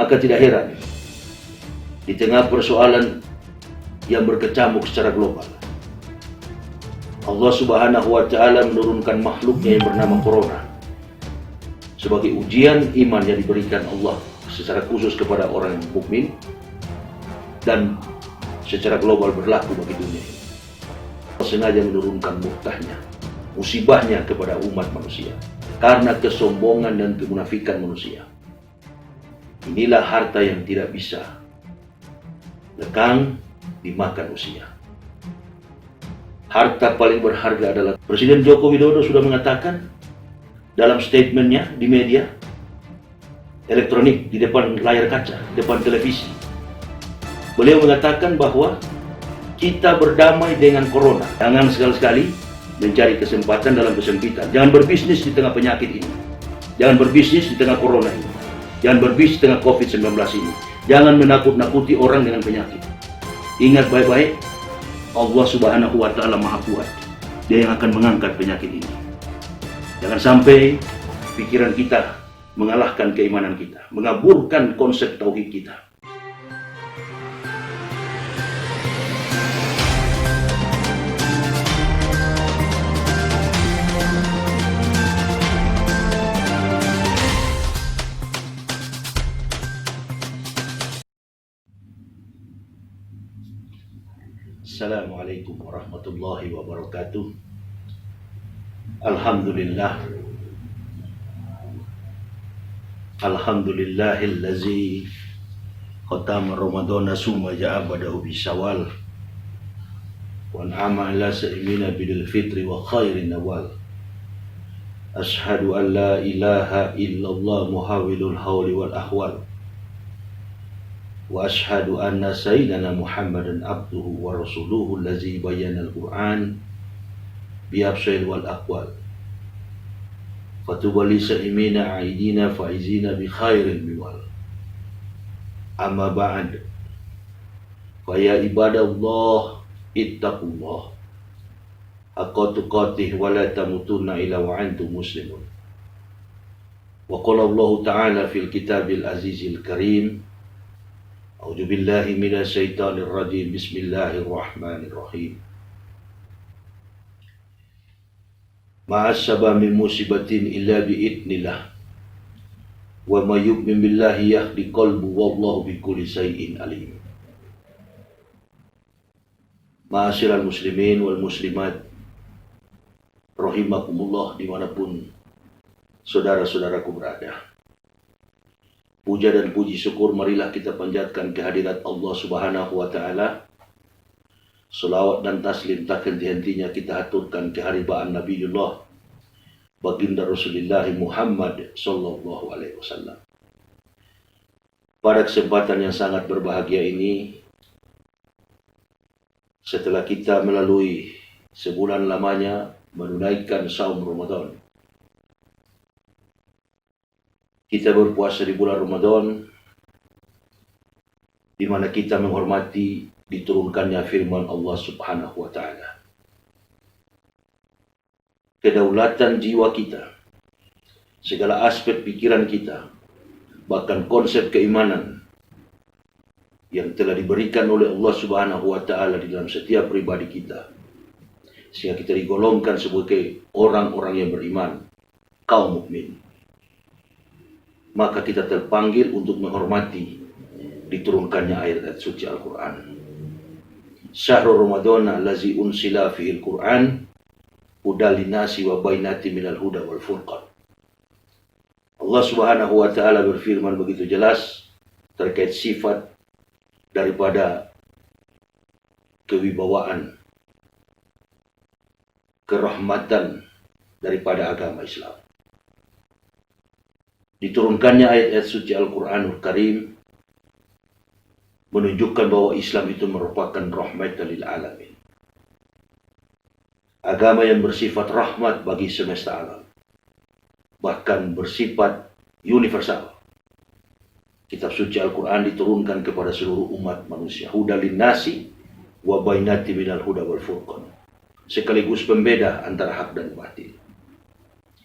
Maka tidak heran, di tengah persoalan yang berkecamuk secara global, Allah Subhanahu wa Ta'ala menurunkan makhluknya yang bernama Corona sebagai ujian iman yang diberikan Allah secara khusus kepada orang mukmin dan secara global berlaku bagi dunia ini. Allah sengaja menurunkan murtahnya, musibahnya kepada umat manusia karena kesombongan dan kemunafikan manusia. Inilah harta yang tidak bisa lekang dimakan usia. Harta paling berharga adalah Presiden Joko Widodo sudah mengatakan dalam statementnya di media elektronik, di depan layar kaca, depan televisi. Beliau mengatakan bahwa kita berdamai dengan corona. Jangan sekali-sekali mencari kesempatan dalam kesempitan. Jangan berbisnis di tengah penyakit ini. Jangan berbisnis di tengah corona ini. Jangan berbisnis di tengah COVID-19 ini. Jangan menakut-nakuti orang dengan penyakit. Ingat baik-baik, Allah Subhanahu wa Ta'ala Maha Kuat. Dia yang akan mengangkat penyakit ini. Jangan sampai pikiran kita mengalahkan keimanan kita, mengaburkan konsep tauhid kita. Assalamualaikum warahmatullahi wabarakatuh. Alhamdulillah. Alhamdulillahillazi khatama Ramadana summa ja'a ba'dahu bisawal wa an'ama ala sa'imina bidul fitri wa khairin nawal. Ashhadu an la ilaha illallah muhawilul hawli wal ahwal wa ashhadu anna sayyidana Muhammadan abduhu wa rasuluhu allazi bayyana al-Qur'an bi'absail wal aqwal. Fatubali sa'imina aidina faizina bi khairil miwal. Amma ba'd. Faya ibadallah ittaqullah haqqa tuqatih wa la tamutunna illa wa antum muslimun. Wa qala Allah Ta'ala fil kitabil azizil karim. A'udzu billahi minasy syaithanir rajim. Bismillahirrahmanirrahim. Ma'asaba min musibatin illa bi'idnillah wa ma yu'min billahi yahdi qalbu wallahu bikulli syai'in alim. Ma'asyiral muslimin wal muslimat rahimakumullah dimanapun saudara-saudaraku berada. Puja dan puji syukur marilah kita panjatkan kehadirat Allah Subhanahu wa Ta'ala. Selawat dan taslim tak henti-hentinya kita aturkan keharibaan Nabiullah baginda Rasulullah Muhammad sallallahu alaihi wasallam. Pada kesempatan yang sangat berbahagia ini, setelah kita melalui sebulan lamanya menunaikan saum Ramadan, kita berpuasa di bulan Ramadan, di mana kita menghormati diturunkannya firman Allah Subhanahu wa Ta'ala. Kedaulatan jiwa kita, segala aspek pikiran kita, bahkan konsep keimanan yang telah diberikan oleh Allah Subhanahu wa Ta'ala di dalam setiap pribadi kita, sehingga kita digolongkan sebagai orang-orang yang beriman, kaum mukmin. Maka kita terpanggil untuk menghormati diturunkannya ayat-ayat suci Al-Quran. Syahrul Ramadan allazi unsila fi'il Qur'an hudal linasi wa bainati minal huda wal furqan. Allah Subhanahu wa Ta'ala berfirman begitu jelas terkait sifat daripada kewibawaan, kerahmatan daripada agama Islam. Diturunkannya ayat-ayat suci Al-Quranul Karim menunjukkan bahwa Islam itu merupakan rahmatan lil alamin. Agama yang bersifat rahmat bagi semesta alam, bahkan bersifat universal. Kitab suci Al-Quran diturunkan kepada seluruh umat manusia. Hudal linnasi wa bainati minal huda wal furqan. Sekaligus pembeda antara hak dan batil.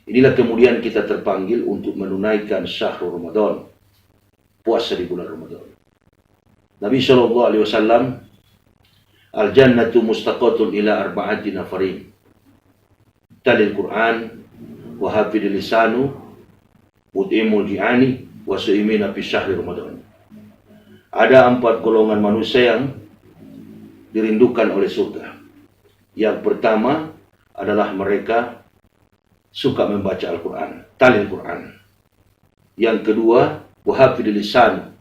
Inilah kemudian kita terpanggil untuk menunaikan syahrul Ramadan puasa di bulan Ramadan. Nabi SAW, al-jannatu mustaqatun ila arba'ati nafarin. Talil Quran, wa hafidil lisanu, mut'imul ji'ani, wa su'imina fi syahri Ramadan. Ada 4 golongan manusia yang dirindukan oleh surga. Yang pertama adalah mereka suka membaca Al-Quran, talil Quran. Yang kedua, wahafidil lisan,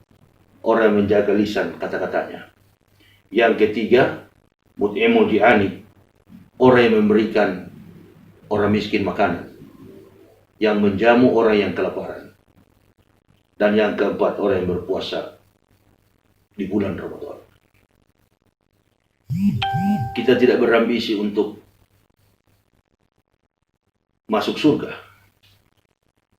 orang yang menjaga lisan kata-katanya. Yang ketiga, mut'imul ji'ani, orang yang memberikan orang miskin makanan, yang menjamu orang yang kelaparan. Dan yang keempat, orang yang berpuasa di bulan Ramadan. Kita tidak berambisi untuk masuk surga.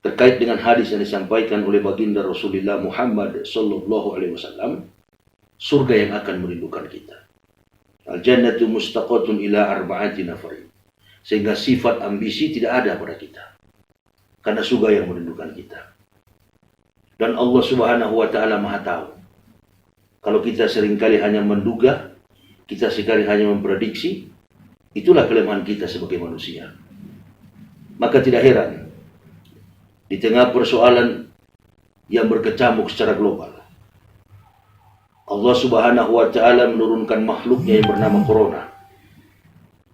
Terkait dengan hadis yang disampaikan oleh baginda Rasulullah Muhammad sallallahu alaihi wasallam, surga yang akan merindukan kita. Al-jannatu mustaqatun ila arba'ati nafarin. Sehingga sifat ambisi tidak ada pada kita. Karena surga yang merindukan kita. Dan Allah Subhanahu wa taala Maha tahu. Kalau kita seringkali hanya menduga, kita sekali hanya memprediksi, itulah kelemahan kita sebagai manusia. Maka tidak heran, di tengah persoalan yang berkecamuk secara global, Allah Subhanahu wa taala menurunkan makhluknya yang bernama Corona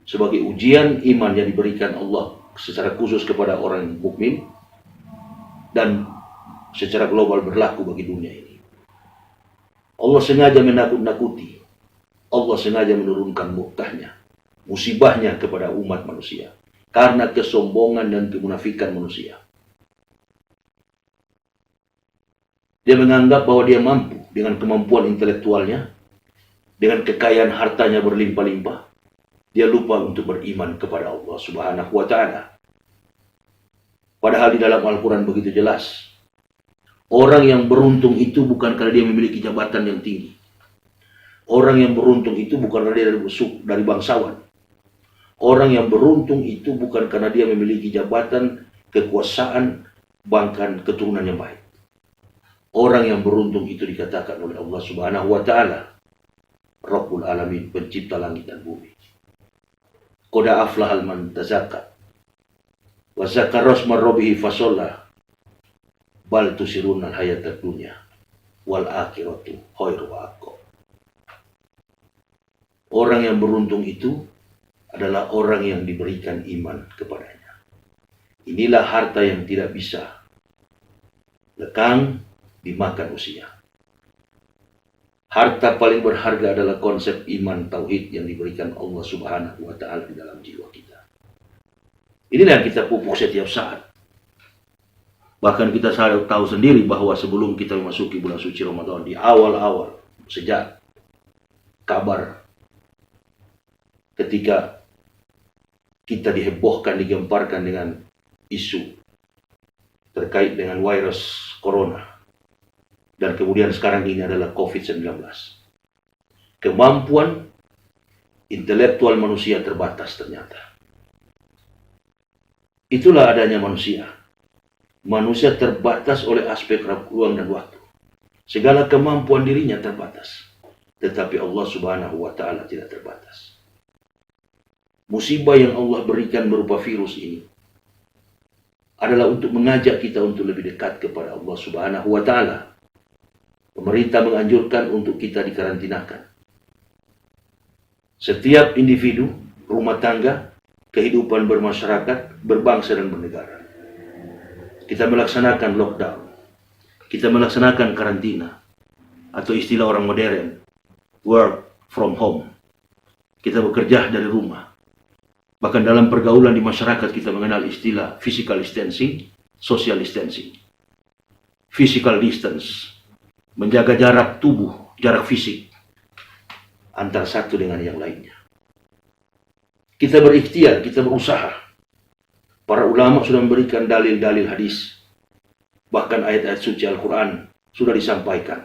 sebagai ujian iman yang diberikan Allah secara khusus kepada orang mukmin dan secara global berlaku bagi dunia ini. Allah sengaja menakut-nakuti, Allah sengaja menurunkan murkahnya, musibahnya kepada umat manusia karena kesombongan dan kemunafikan manusia. Dia menganggap bahwa dia mampu dengan kemampuan intelektualnya, dengan kekayaan hartanya berlimpah-limpah. Dia lupa untuk beriman kepada Allah Subhanahu wa taala. Padahal di dalam Al-Quran begitu jelas, orang yang beruntung itu bukan karena dia memiliki jabatan yang tinggi. Orang yang beruntung itu bukan karena dia dari bangsawan. Orang yang beruntung itu bukan karena dia memiliki jabatan, kekuasaan, bahkan keturunan yang baik. Orang yang beruntung itu dikatakan oleh Allah Subhanahu wa taala Rabbul Alamin, pencipta langit dan bumi. Qad aflahal man tazakka wa zakara isma rabbih fasalla bal tusiruna al-hayatad dunya wal akhiratu khairu wa abqa. Orang yang beruntung itu adalah orang yang diberikan iman kepadanya. Inilah harta yang tidak bisa lekang dimakan usia. Harta paling berharga adalah konsep iman tauhid yang diberikan Allah Subhanahu wa taala di dalam jiwa kita. Inilah yang kita pupuk setiap saat. Bahkan kita tahu sendiri bahwa sebelum kita memasuki bulan suci Ramadan, di awal-awal, sejak kabar ketika kita dihebohkan, digemparkan dengan isu terkait dengan virus corona, dan kemudian sekarang ini adalah COVID-19. Kemampuan intelektual manusia terbatas ternyata. Itulah adanya manusia. Manusia terbatas oleh aspek ruang dan waktu. Segala kemampuan dirinya terbatas. Tetapi Allah Subhanahu wa taala tidak terbatas. Musibah yang Allah berikan berupa virus ini adalah untuk mengajak kita untuk lebih dekat kepada Allah Subhanahu wa taala. Pemerintah menganjurkan untuk kita dikarantinakan. Setiap individu, rumah tangga, kehidupan bermasyarakat, berbangsa dan bernegara. Kita melaksanakan lockdown. Kita melaksanakan karantina. Atau istilah orang modern, work from home. Kita bekerja dari rumah. Bahkan dalam pergaulan di masyarakat kita mengenal istilah physical distancing, social distancing. Physical distance, menjaga jarak tubuh, jarak fisik antara satu dengan yang lainnya. Kita berikhtiar, kita berusaha. Para ulama sudah memberikan dalil-dalil hadis. Bahkan ayat-ayat suci Al-Quran sudah disampaikan.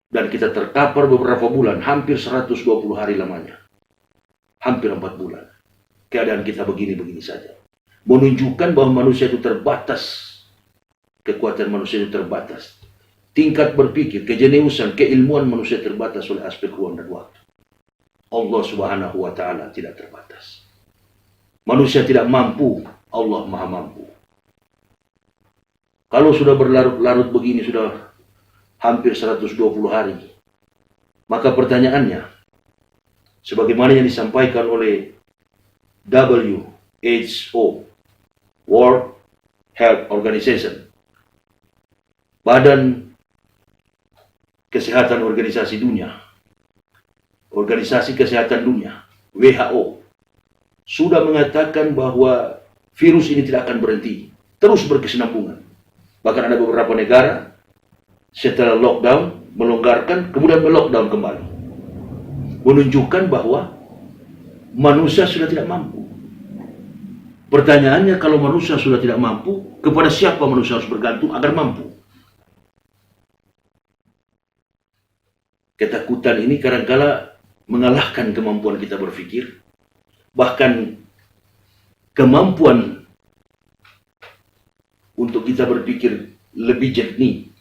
Dan kita terkapar beberapa bulan, hampir 120 hari lamanya. Hampir 4 bulan. Keadaan kita begini-begini saja. Menunjukkan bahwa manusia itu terbatas kekuatan manusia itu terbatas. Tingkat berpikir, kejeniusan, keilmuan manusia terbatas oleh aspek ruang dan waktu. Allah Subhanahu wa Ta'ala tidak terbatas. Manusia tidak mampu, Allah Maha mampu. Kalau sudah berlarut-larut begini, sudah hampir 120 hari, maka pertanyaannya, sebagaimana yang disampaikan oleh WHO, World Health Organization, Badan Kesehatan Organisasi Dunia, Organisasi Kesehatan Dunia, WHO, sudah mengatakan bahwa virus ini tidak akan berhenti, terus berkesinambungan. Bahkan ada beberapa negara setelah lockdown melonggarkan, kemudian melockdown kembali, menunjukkan bahwa manusia sudah tidak mampu. Pertanyaannya, kalau manusia sudah tidak mampu, kepada siapa manusia harus bergantung agar mampu? Ketakutan ini kadangkala mengalahkan kemampuan kita berpikir, bahkan kemampuan untuk kita berpikir lebih jernih,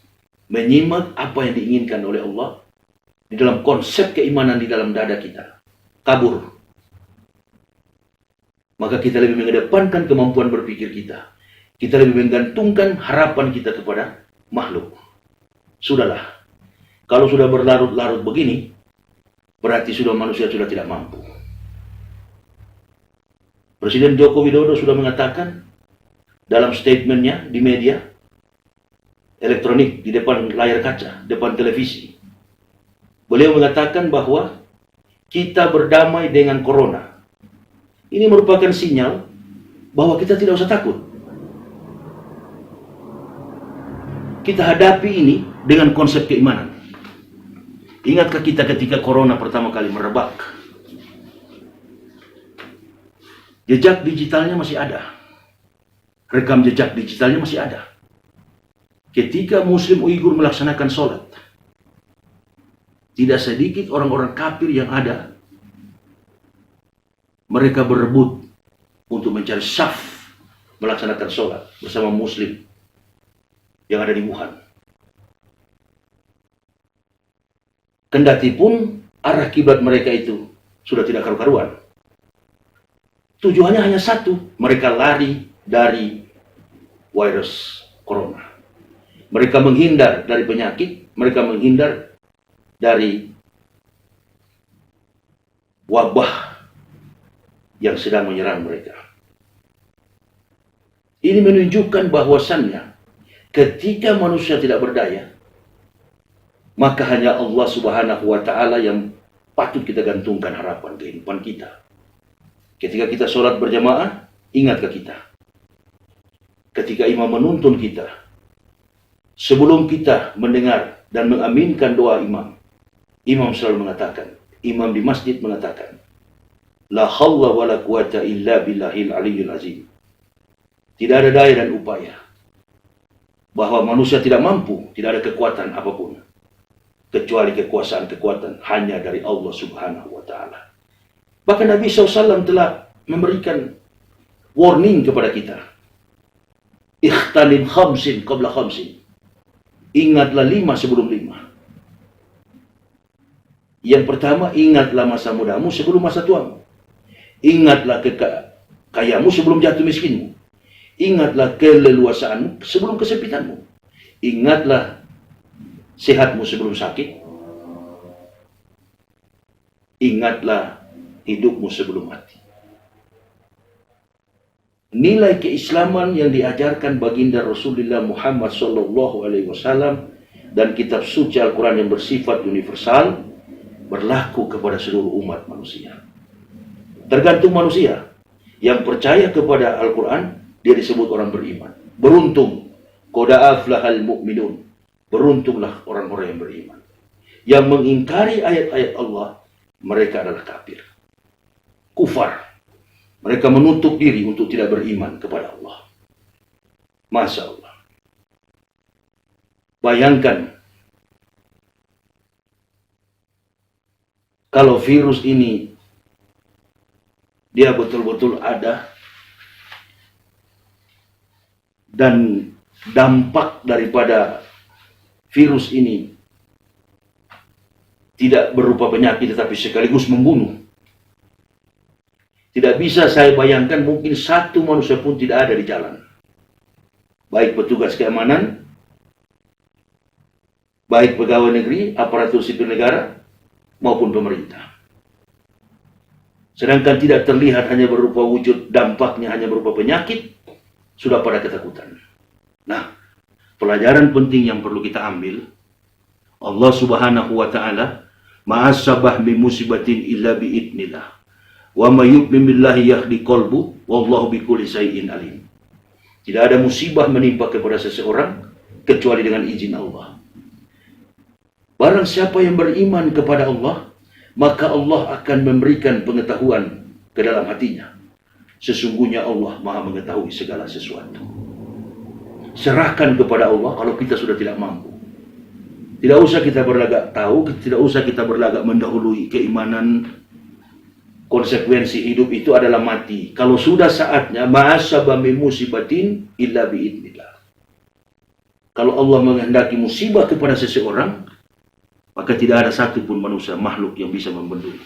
menyimak apa yang diinginkan oleh Allah di dalam konsep keimanan di dalam dada kita, kabur. Maka kita lebih mengedepankan kemampuan berpikir kita. Kita lebih menggantungkan harapan kita kepada makhluk. Sudahlah. Kalau sudah berlarut-larut begini, berarti manusia sudah tidak mampu. Presiden Joko Widodo sudah mengatakan dalam statementnya di media elektronik, di depan layar kaca, depan televisi. Beliau mengatakan bahwa kita berdamai dengan corona. Ini merupakan sinyal bahwa kita tidak usah takut. Kita hadapi ini dengan konsep keimanan. Ingatkah kita ketika corona pertama kali merebak? Jejak digitalnya masih ada. Rekam jejak digitalnya masih ada. Ketika Muslim Uighur melaksanakan sholat, tidak sedikit orang-orang kafir yang ada, mereka berebut untuk mencari saf melaksanakan sholat bersama Muslim yang ada di Wuhan. Kendati pun arah kiblat mereka itu sudah tidak karu-karuan. Tujuannya hanya satu, mereka lari dari virus corona. Mereka menghindar dari penyakit, mereka menghindar dari wabah yang sedang menyerang mereka. Ini menunjukkan bahwasannya ketika manusia tidak berdaya, maka hanya Allah Subhanahu wa Ta'ala yang patut kita gantungkan harapan kehidupan kita. Ketika kita sholat berjamaah, ingatkah kita? Ketika imam menuntun kita, sebelum kita mendengar dan mengaminkan doa imam, imam selalu mengatakan, imam di masjid mengatakan, La hawla wa la quwata illa billahil aliyyil azim. Tidak ada daya dan upaya, bahwa manusia tidak mampu, tidak ada kekuatan apapun, kecuali kekuasaan-kekuatan hanya dari Allah Subhanahu wa Ta'ala. Bahkan Nabi SAW telah memberikan warning kepada kita. Ikhtanim khamsin qabla khamsin. Ingatlah 5 sebelum 5. Yang pertama, ingatlah masa mudamu sebelum masa tuamu. Ingatlah kekayamu sebelum jatuh miskinmu. Ingatlah keleluasaanmu sebelum kesempitanmu. Ingatlah sehatmu sebelum sakit. Ingatlah hidupmu sebelum mati. Nilai keislaman yang diajarkan baginda Rasulullah Muhammad SAW dan kitab suci Al-Quran yang bersifat universal berlaku kepada seluruh umat manusia. Tergantung manusia. Yang percaya kepada Al-Quran, dia disebut orang beriman. Beruntung. Qad aflahal mu'minun. Beruntunglah orang-orang yang beriman. Yang mengingkari ayat-ayat Allah, mereka adalah kafir. Kufar. Mereka menutup diri untuk tidak beriman kepada Allah. Masya Allah. Bayangkan, kalau virus ini dia betul-betul ada dan dampak daripada virus ini tidak berupa penyakit tetapi sekaligus membunuh. Tidak bisa saya bayangkan mungkin satu manusia pun tidak ada di jalan. Baik petugas keamanan, baik pegawai negeri, aparatur sipil negara, maupun pemerintah. Sedangkan tidak terlihat hanya berupa wujud dampaknya hanya berupa penyakit, sudah pada ketakutan. Nah, pelajaran penting yang perlu kita ambil, Allah Subhanahu wa taala, "Ma'asabah min musibatin illa biidnillah. Wa may yu'min billahi yahdi qalbu, wallahu bikulli syai'in alim." Tidak ada musibah menimpa kepada seseorang kecuali dengan izin Allah. Barang siapa yang beriman kepada Allah, maka Allah akan memberikan pengetahuan ke dalam hatinya. Sesungguhnya Allah Maha mengetahui segala sesuatu. Serahkan kepada Allah kalau kita sudah tidak mampu. Tidak usah kita berlagak tahu, tidak usah kita berlagak mendahului keimanan. Konsekuensi hidup itu adalah mati. Kalau sudah saatnya, ma'asaba min musibatin illa biidnillah. Kalau Allah menghendaki musibah kepada seseorang, maka tidak ada satupun manusia makhluk yang bisa membendung.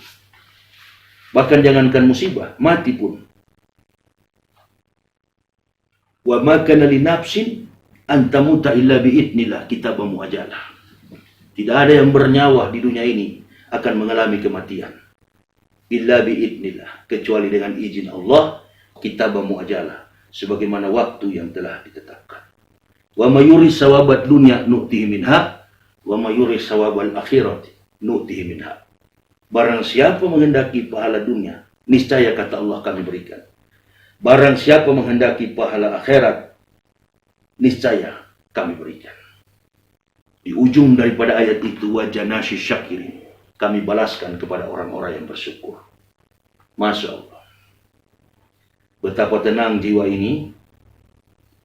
Bahkan jangankan musibah, mati pun. Wa ma kana li nafsin an tamuta illa biidnillah kitabamu ajalah. Tidak ada yang bernyawa di dunia ini akan mengalami kematian. Illa biidnillah, kecuali dengan izin Allah, kitabamu ajalah, sebagaimana waktu yang telah ditetapkan. Wa may yurid sawabat dunya nu'tihi minha, wa may yurid sawabal akhirati nu'tihi minha. Barang siapa menghendaki pahala dunia, niscaya kata Allah kami berikan. Barang siapa menghendaki pahala akhirat, niscaya kami berikan. Di ujung daripada ayat itu, wajanasi syakirin, kami balaskan kepada orang-orang yang bersyukur. Masya Allah. Betapa tenang jiwa ini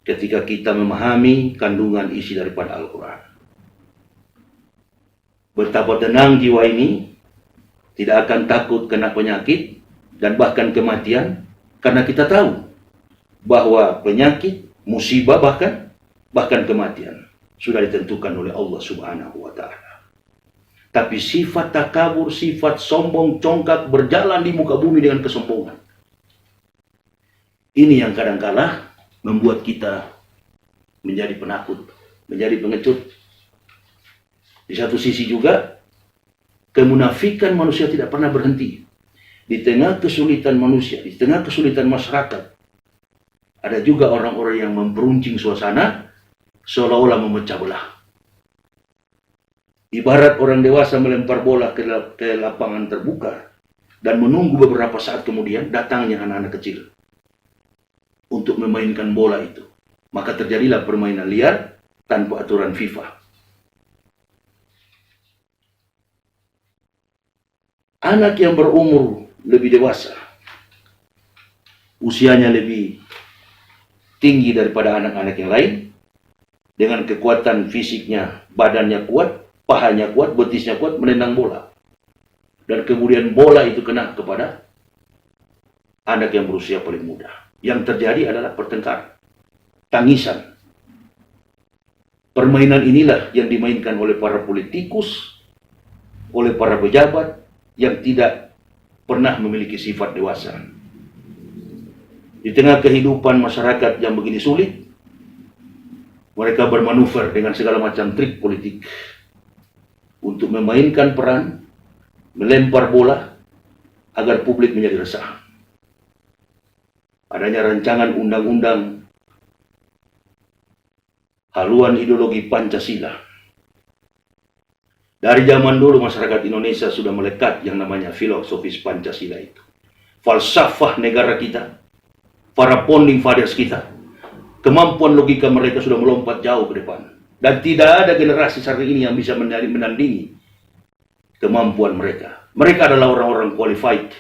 ketika kita memahami kandungan isi daripada Al-Quran. Betapa tenang jiwa ini tidak akan takut kena penyakit dan bahkan kematian, karena kita tahu bahwa penyakit, musibah, bahkan kematian sudah ditentukan oleh Allah Subhanahu wa ta'ala. Tapi sifat takabur, sifat sombong, congkak, berjalan di muka bumi dengan kesombongan, ini yang kadangkala membuat kita menjadi penakut, menjadi pengecut. Di satu sisi juga, kemunafikan manusia tidak pernah berhenti. Di tengah kesulitan manusia, di tengah kesulitan masyarakat, ada juga orang-orang yang memperuncing suasana seolah-olah memecah belah. Ibarat orang dewasa melempar bola ke lapangan terbuka dan menunggu beberapa saat kemudian datangnya anak-anak kecil untuk memainkan bola itu. Maka terjadilah permainan liar tanpa aturan FIFA. Anak yang berumur lebih dewasa, usianya lebih tinggi daripada anak-anak yang lain, dengan kekuatan fisiknya, badannya kuat, pahanya kuat, betisnya kuat, menendang bola. Dan kemudian bola itu kena kepada anak yang berusia paling muda. Yang terjadi adalah pertengkaran, tangisan. Permainan inilah yang dimainkan oleh para politikus, oleh para pejabat yang tidak pernah memiliki sifat dewasa. Di tengah kehidupan masyarakat yang begini sulit, mereka bermanuver dengan segala macam trik politik untuk memainkan peran, melempar bola, agar publik menjadi resah. Adanya rancangan undang-undang haluan ideologi Pancasila. Dari zaman dulu masyarakat Indonesia sudah melekat yang namanya filosofis Pancasila itu. Falsafah negara kita, para founding fathers kita, kemampuan logika mereka sudah melompat jauh ke depan. Dan tidak ada generasi saat ini yang bisa menandingi kemampuan mereka. Mereka adalah orang-orang qualified.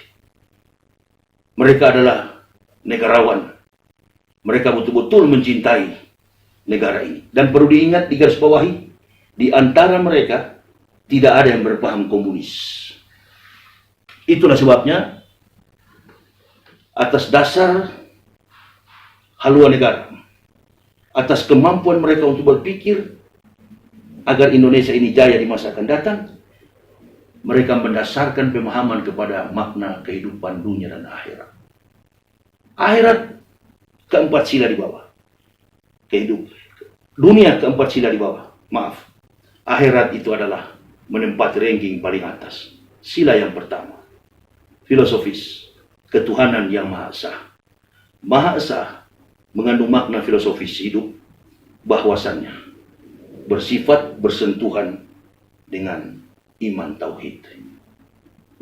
Mereka adalah negarawan. Mereka betul-betul mencintai negara ini. Dan perlu diingat, digarisbawahi, di antara mereka tidak ada yang berpaham komunis. Itulah sebabnya, atas dasar haluan negara, atas kemampuan mereka untuk berpikir agar Indonesia ini jaya di masa akan datang. Mereka mendasarkan pemahaman kepada makna kehidupan dunia dan akhirat. Akhirat keempat sila di bawah. Dunia keempat sila di bawah. Maaf. Akhirat itu adalah menempati ranking paling atas. Sila yang pertama, filosofis, ketuhanan yang Maha Esa. Maha Esa mengandung makna filosofis hidup, bahwasannya bersifat bersentuhan dengan iman tauhid.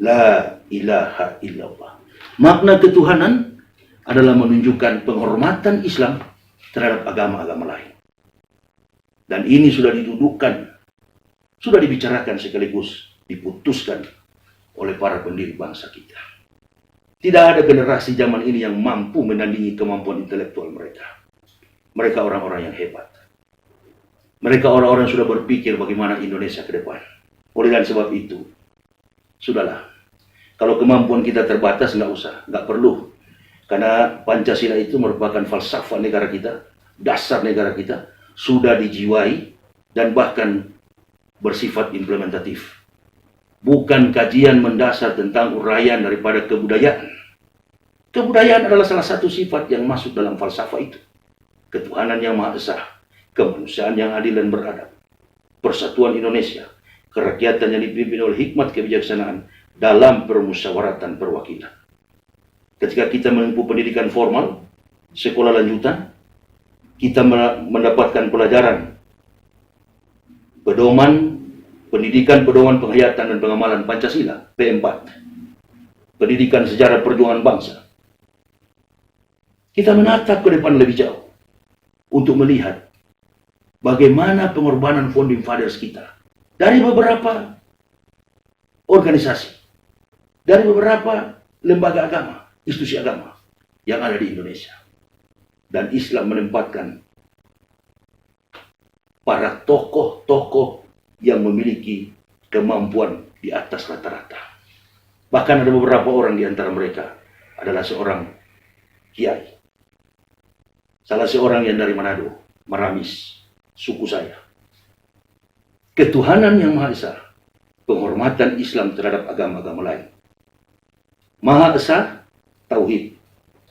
La ilaha illallah. Makna ketuhanan adalah menunjukkan penghormatan Islam terhadap agama-agama lain. Dan ini sudah didudukkan, sudah dibicarakan sekaligus diputuskan oleh para pendiri bangsa kita. Tidak ada generasi zaman ini yang mampu menandingi kemampuan intelektual mereka. Mereka orang-orang yang hebat. Mereka orang-orang yang sudah berpikir bagaimana Indonesia ke depan. Oleh dan sebab itu, sudahlah. Kalau kemampuan kita terbatas, nggak perlu. Karena Pancasila itu merupakan falsafah negara kita, dasar negara kita, sudah dijiwai dan bahkan bersifat implementatif. Bukan kajian mendasar tentang uraian daripada kebudayaan. Kebudayaan adalah salah satu sifat yang masuk dalam falsafah itu. Ketuhanan yang Maha Esa, kemanusiaan yang adil dan beradab, persatuan Indonesia, kerakyatan yang dipimpin oleh hikmat kebijaksanaan dalam permusyawaratan perwakilan. Ketika kita menempuh pendidikan formal, sekolah lanjutan, kita mendapatkan pelajaran pendidikan pedoman penghayatan dan pengamalan Pancasila, P4. Pendidikan sejarah perjuangan bangsa. Kita menatap ke depan lebih jauh untuk melihat bagaimana pengorbanan founding fathers kita dari beberapa organisasi, dari beberapa lembaga agama, institusi agama yang ada di Indonesia. Dan Islam menempatkan para tokoh-tokoh yang memiliki kemampuan di atas rata-rata. Bahkan ada beberapa orang di antara mereka adalah seorang kiai. Salah seorang yang dari Manado, Maramis, suku saya. Ketuhanan yang Maha Esa, penghormatan Islam terhadap agama-agama lain. Maha Esa, tauhid.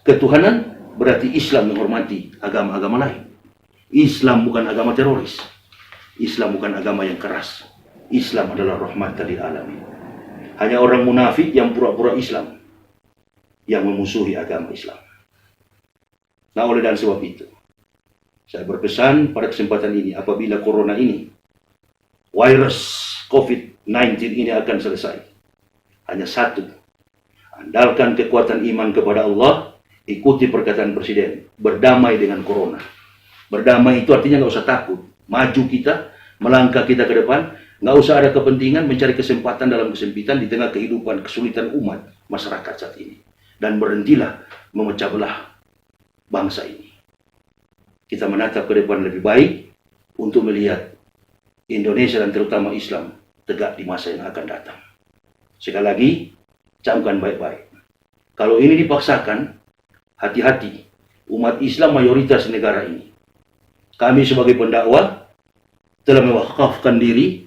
Ketuhanan berarti Islam menghormati agama-agama lain. Islam bukan agama teroris. Islam bukan agama yang keras. Islam adalah rahmatan lil alamin. Hanya orang munafik yang pura-pura Islam yang memusuhi agama Islam. Nah, oleh dan sebab itu, saya berpesan pada kesempatan ini, apabila corona ini, virus COVID-19 ini akan selesai, hanya satu, andalkan kekuatan iman kepada Allah, ikuti perkataan Presiden, berdamai dengan corona. Berdamai itu artinya nggak usah takut, maju kita, melangkah kita ke depan, nggak usah ada kepentingan mencari kesempatan dalam kesempitan di tengah kehidupan kesulitan umat masyarakat saat ini. Dan berhentilah memecah belah bangsa ini. Kita menatap ke depan lebih baik untuk melihat Indonesia dan terutama Islam tegak di masa yang akan datang. Sekali lagi, camkan baik-baik. Kalau ini dipaksakan, hati-hati. Umat Islam mayoritas negara ini. Kami sebagai pendakwah telah mewakafkan diri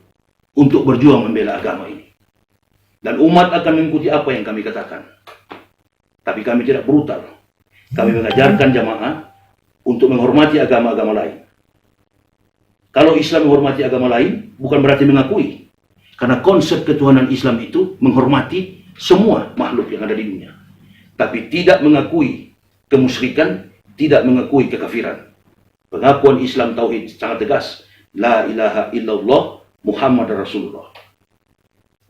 untuk berjuang membela agama ini. Dan umat akan mengikuti apa yang kami katakan. Tapi kami tidak brutal. Kami mengajarkan jamaah untuk menghormati agama-agama lain. Kalau Islam menghormati agama lain, bukan berarti mengakui. Karena konsep ketuhanan Islam itu menghormati semua makhluk yang ada di dunia. Tapi tidak mengakui kemusyrikan, tidak mengakui kekafiran. Pengakuan Islam Tauhid sangat tegas. La ilaha illallah Muhammad Rasulullah.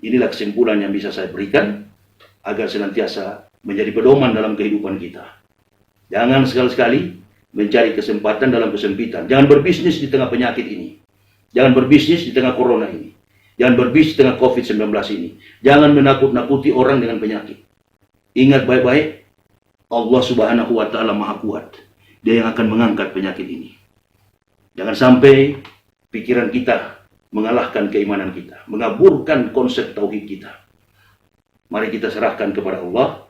Inilah kesimpulan yang bisa saya berikan agar senantiasa menjadi pedoman dalam kehidupan kita. Jangan sekali-sekali mencari kesempatan dalam kesempitan. Jangan berbisnis di tengah penyakit ini. Jangan berbisnis di tengah corona ini. Jangan berbisnis di tengah COVID-19 ini. Jangan menakut-nakuti orang dengan penyakit. Ingat baik-baik, Allah Subhanahu wa Ta'ala Maha Kuat. Dia yang akan mengangkat penyakit ini. Jangan sampai pikiran kita mengalahkan keimanan kita, mengaburkan konsep tauhid kita. Mari kita serahkan kepada Allah.